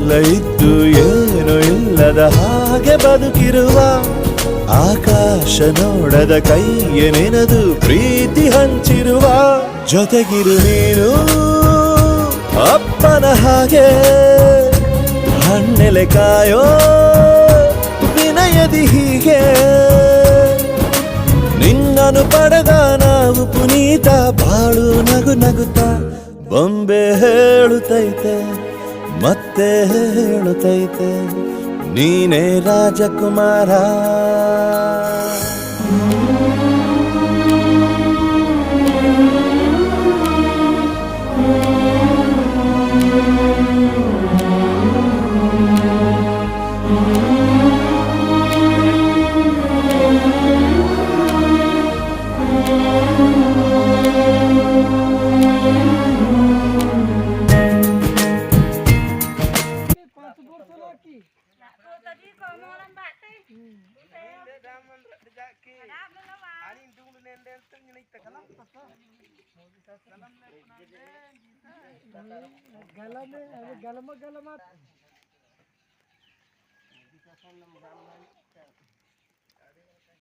ಎಲ್ಲ ಇದ್ದು ಏನು ಇಲ್ಲದ ಹಾಗೆ ಬದುಕಿರುವ ಆಕಾಶ ನೋಡದ ಕೈಯ ನೆನೆದು ಪ್ರೀತಿ ಹಂಚಿರುವ ಜೊತೆಗಿರು ನೀನು ಅಪ್ಪನ ಹಾಗೆ ಹಣ್ಣೆಲೆ ಕಾಯೋ ವಿನಯದಿ ಹೀಗೆ ನಿನ್ನನು ಪಡೆದ ನಾವು ಪುನೀತ ಬಾಳು ನಗು ನಗುತ್ತಾ ಬೊಂಬೆ ಹೇಳುತ್ತೈತೆ ಮತ್ತೆ ಹೇಳುತ್ತೈತೆ ನೀನೇ ರಾಜಕುಮಾರ. गलम